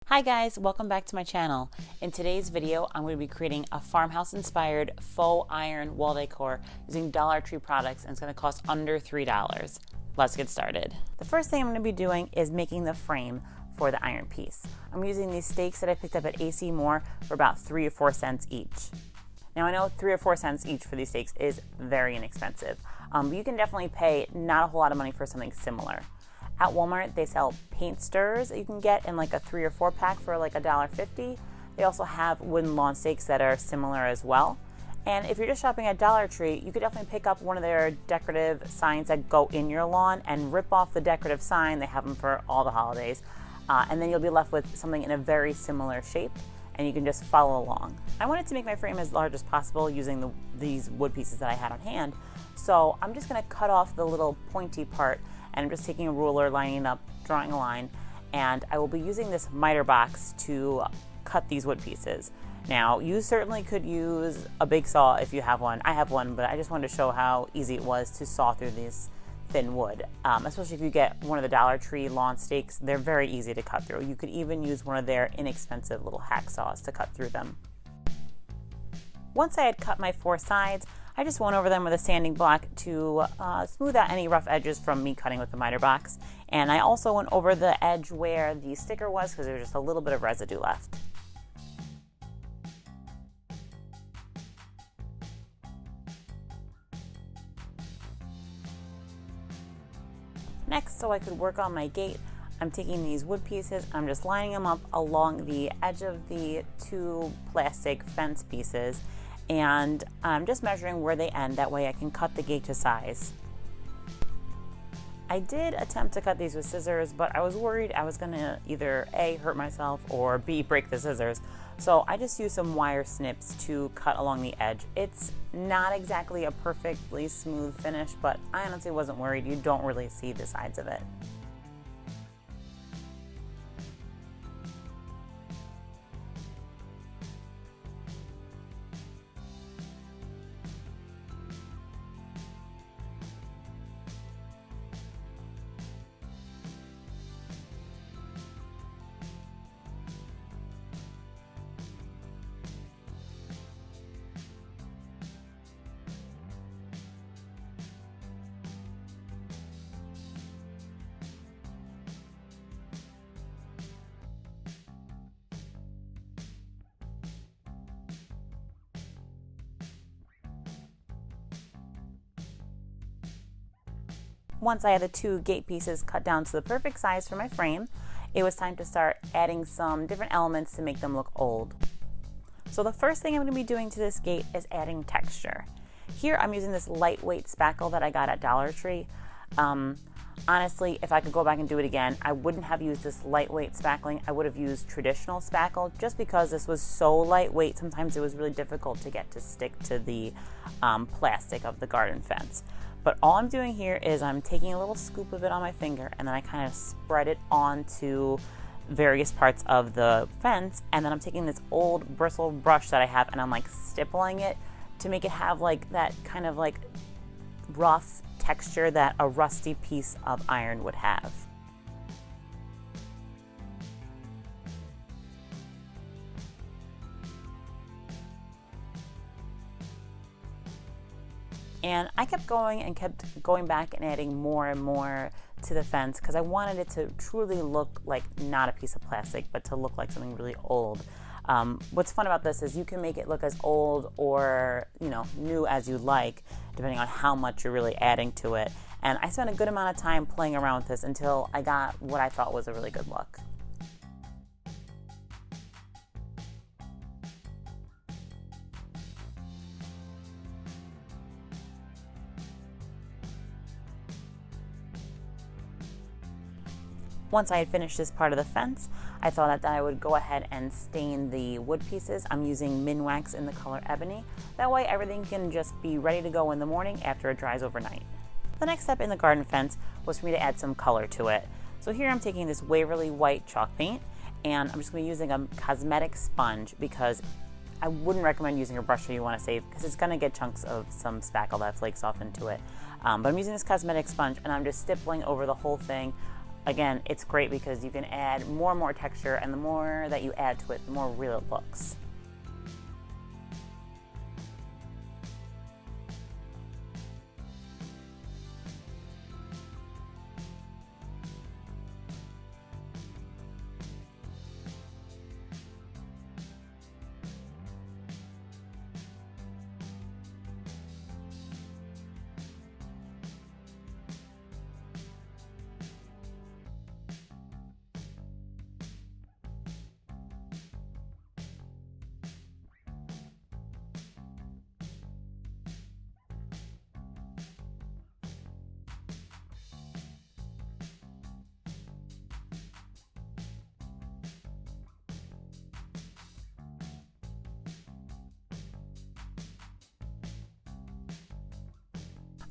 Hi guys, welcome back to my channel. In today's video, I'm going to be creating a farmhouse inspired faux iron wall decor using Dollar Tree products, and it's going to cost under $3. Let's get started. The first thing I'm going to be doing is making the frame for the iron piece. I'm using these stakes that I picked up at AC Moore for about 3 or 4 cents each. Now I know 3 or 4 cents each for these stakes is very inexpensive, but you can definitely pay not a whole lot of money for something similar. At Walmart, they sell paint stirrers that you can get in like a 3 or 4 pack for like $1.50. They also have wooden lawn stakes that are similar as well. And if you're just shopping at Dollar Tree, you could definitely pick up one of their decorative signs that go in your lawn and rip off the decorative sign. They have them for all the holidays. And then you'll be left with something in a very similar shape, and you can just follow along. I wanted to make my frame as large as possible using these wood pieces that I had on hand. So I'm just gonna cut off the little pointy part, and I'm just taking a ruler, lining it up, drawing a line, and I will be using this miter box to cut these wood pieces. Now, you certainly could use a big saw if you have one. I have one, but I just wanted to show how easy it was to saw through this thin wood. Especially if you get one of the Dollar Tree lawn stakes, they're very easy to cut through. You could even use one of their inexpensive little hacksaws to cut through them. Once I had cut my 4 sides, I just went over them with a sanding block to smooth out any rough edges from me cutting with the miter box. And I also went over the edge where the sticker was because there was just a little bit of residue left. Next, so I could work on my gate, I'm taking these wood pieces, I'm just lining them up along the edge of the 2 plastic fence pieces, and I'm just measuring where they end. That way I can cut the gate to size. I did attempt to cut these with scissors, but I was worried I was gonna either A, hurt myself, or B, break the scissors. So I just used some wire snips to cut along the edge. It's not exactly a perfectly smooth finish, but I honestly wasn't worried. You don't really see the sides of it. Once I had the 2 gate pieces cut down to the perfect size for my frame, it was time to start adding some different elements to make them look old. So the first thing I'm going to be doing to this gate is adding texture. Here I'm using this lightweight spackle that I got at Dollar Tree. Honestly, if I could go back and do it again, I wouldn't have used this lightweight spackling. I would have used traditional spackle just because this was so lightweight. Sometimes it was really difficult to get to stick to the plastic of the garden fence. But all I'm doing here is I'm taking a little scoop of it on my finger, and then I kind of spread it onto various parts of the fence, and then I'm taking this old bristle brush that I have, and I'm like stippling it to make it have like that kind of like rough texture that a rusty piece of iron would have. And I kept going and kept going back and adding more and more to the fence because I wanted it to truly look like not a piece of plastic, but to look like something really old. What's fun about this is you can make it look as old or new as you like, depending on how much you're really adding to it. And I spent a good amount of time playing around with this until I got what I thought was a really good look. Once I had finished this part of the fence, I thought that I would go ahead and stain the wood pieces. I'm using Minwax in the color Ebony. That way everything can just be ready to go in the morning after it dries overnight. The next step in the garden fence was for me to add some color to it. So here I'm taking this Waverly white chalk paint, and I'm just going to be using a cosmetic sponge because I wouldn't recommend using a brush that you want to save because it's going to get chunks of some spackle that flakes off into it. But I'm using this cosmetic sponge, and I'm just stippling over the whole thing. again, it's great because you can add more and more texture, and the more that you add to it, the more real it looks.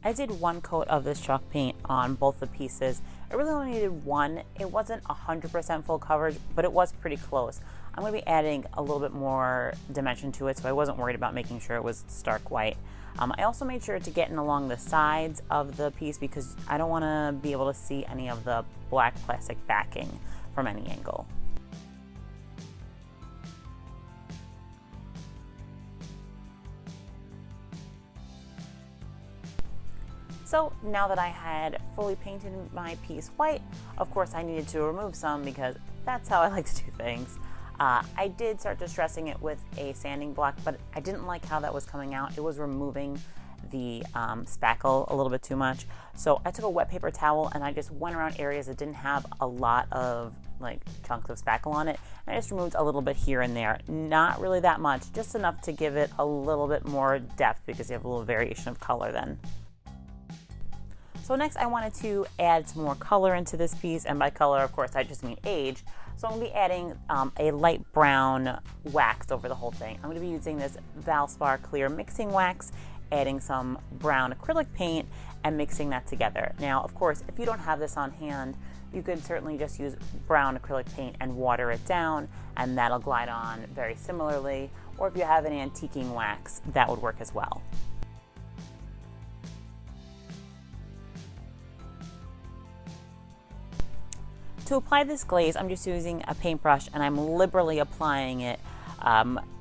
I did one coat of this chalk paint on both the pieces. I really only needed one. It wasn't 100% full coverage, but it was pretty close. I'm going to be adding a little bit more dimension to it, so I wasn't worried about making sure it was stark white. I also made sure to get in along the sides of the piece because I don't want to be able to see any of the black plastic backing from any angle. So now that I had fully painted my piece white, of course I needed to remove some because that's how I like to do things. I did start distressing it with a sanding block, but I didn't like how that was coming out. It was removing the spackle a little bit too much. So I took a wet paper towel and I just went around areas that didn't have a lot of like chunks of spackle on it. And I just removed a little bit here and there. Not really that much, just enough to give it a little bit more depth because you have a little variation of color then. So next I wanted to add some more color into this piece, and by color of course I just mean age. So I'm going to be adding a light brown wax over the whole thing. I'm going to be using this Valspar clear mixing wax, adding some brown acrylic paint and mixing that together. Now of course if you don't have this on hand, you could certainly just use brown acrylic paint and water it down and that'll glide on very similarly, or if you have an antiquing wax, that would work as well. To apply this glaze, I'm just using a paintbrush and I'm liberally applying it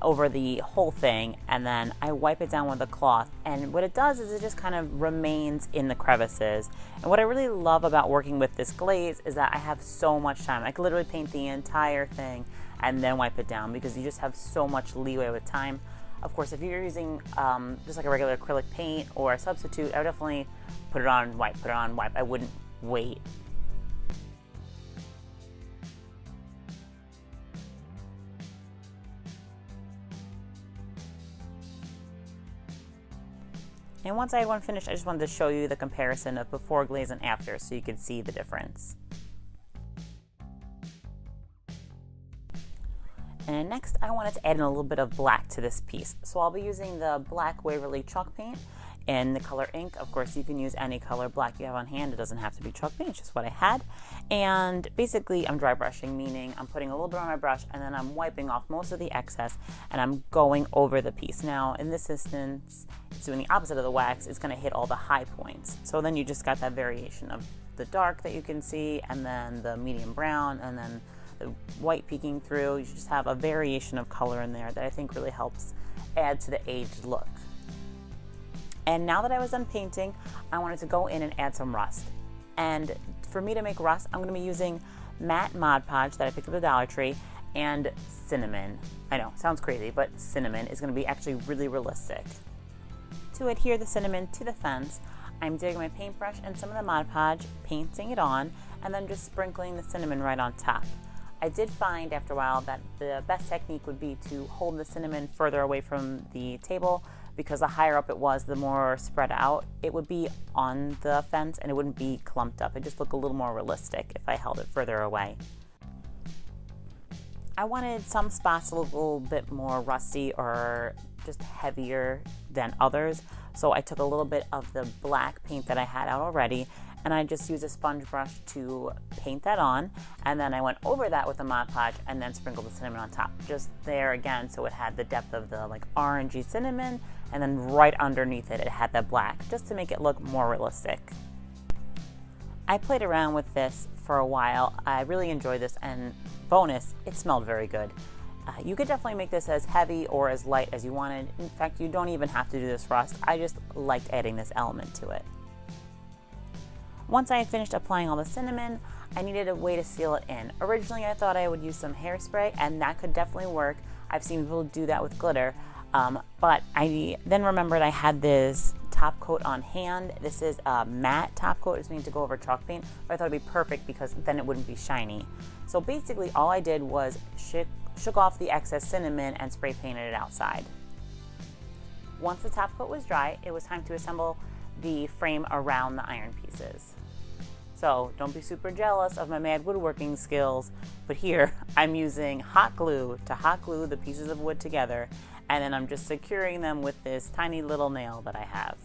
over the whole thing, and then I wipe it down with a cloth, and what it does is it just kind of remains in the crevices. And what I really love about working with this glaze is that I have so much time. I could literally paint the entire thing and then wipe it down because you just have so much leeway with time. Of course, if you're using just like a regular acrylic paint or a substitute, I would definitely put it on, wipe, put it on, wipe. I wouldn't wait. And once I had one finished, I just wanted to show you the comparison of before glaze and after so you could see the difference. And next I wanted to add in a little bit of black to this piece. So I'll be using the black Waverly chalk paint in the color ink. Of course you can use any color black you have on hand. It doesn't have to be chalk paint, it's just what I had. And basically I'm dry brushing, meaning I'm putting a little bit on my brush and then I'm wiping off most of the excess and I'm going over the piece. Now in this instance, it's doing the opposite of the wax. It's going to hit all the high points. So then you just got that variation of the dark that you can see and then the medium brown and then the white peeking through. You just have a variation of color in there that I think really helps add to the aged look. And now that I was done painting, I wanted to go in and add some rust. And for me to make rust, I'm going to be using matte Mod Podge that I picked up at the Dollar Tree and cinnamon. I know, sounds crazy, but cinnamon is going to be actually really realistic. To adhere the cinnamon to the fence, I'm digging my paintbrush and some of the Mod Podge, painting it on, and then just sprinkling the cinnamon right on top. I did find after a while that the best technique would be to hold the cinnamon further away from the table, because the higher up it was, the more spread out it would be on the fence and it wouldn't be clumped up. It just looked a little more realistic if I held it further away. I wanted some spots a little bit more rusty or just heavier than others, so I took a little bit of the black paint that I had out already and I just used a sponge brush to paint that on, and then I went over that with a Mod Podge and then sprinkled the cinnamon on top, just there again, so it had the depth of the like orangey cinnamon, and then right underneath it, it had that black, just to make it look more realistic. I played around with this for a while. I really enjoyed this, and bonus, it smelled very good. You could definitely make this as heavy or as light as you wanted. In fact, you don't even have to do this rust. I just liked adding this element to it. Once I had finished applying all the cinnamon, I needed a way to seal it in. Originally, I thought I would use some hairspray, and that could definitely work. I've seen people do that with glitter, but I then remembered I had this top coat on hand. This is a matte top coat. It's meant to go over chalk paint, but I thought it'd be perfect because then it wouldn't be shiny. So basically, all I did was shook off the excess cinnamon and spray painted it outside. Once the top coat was dry, it was time to assemble the frame around the iron pieces. So don't be super jealous of my mad woodworking skills, but here I'm using hot glue to hot glue the pieces of wood together, and then I'm just securing them with this tiny little nail that I have.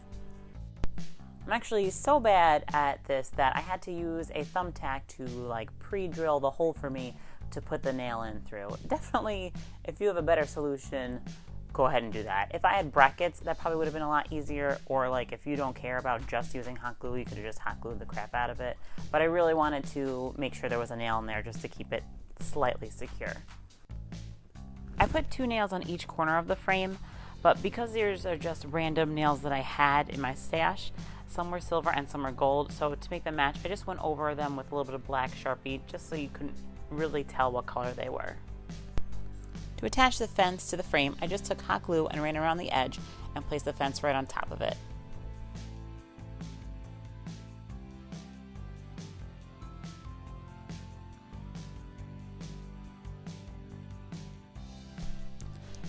I'm actually so bad at this that I had to use a thumbtack to like pre-drill the hole for me to put the nail in through. Definitely, if you have a better solution, go ahead and do that. If I had brackets, that probably would have been a lot easier, or like if you don't care about just using hot glue, you could have just hot glued the crap out of it. But I really wanted to make sure there was a nail in there just to keep it slightly secure. I put 2 nails on each corner of the frame, but because these are just random nails that I had in my stash, some were silver and some are gold, so to make them match, I just went over them with a little bit of black Sharpie just so you couldn't really tell what color they were. To attach the fence to the frame, I just took hot glue and ran around the edge and placed the fence right on top of it.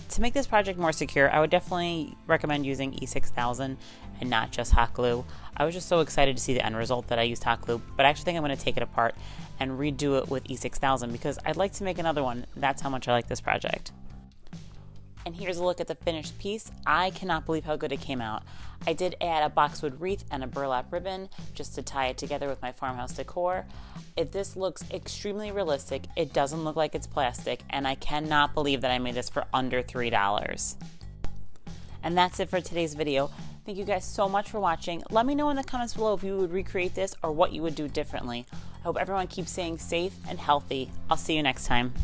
To make this project more secure, I would definitely recommend using E6000 and not just hot glue. I was just so excited to see the end result that I used hot glue, but I actually think I'm going to take it apart and redo it with E6000 because I'd like to make another one. That's how much I like this project. And here's a look at the finished piece. I cannot believe how good it came out. I did add a boxwood wreath and a burlap ribbon just to tie it together with my farmhouse decor. If this looks extremely realistic, it doesn't look like it's plastic, and I cannot believe that I made this for under $3. And that's it for today's video. Thank you guys so much for watching. Let me know in the comments below if you would recreate this or what you would do differently. I hope everyone keeps staying safe and healthy. I'll see you next time.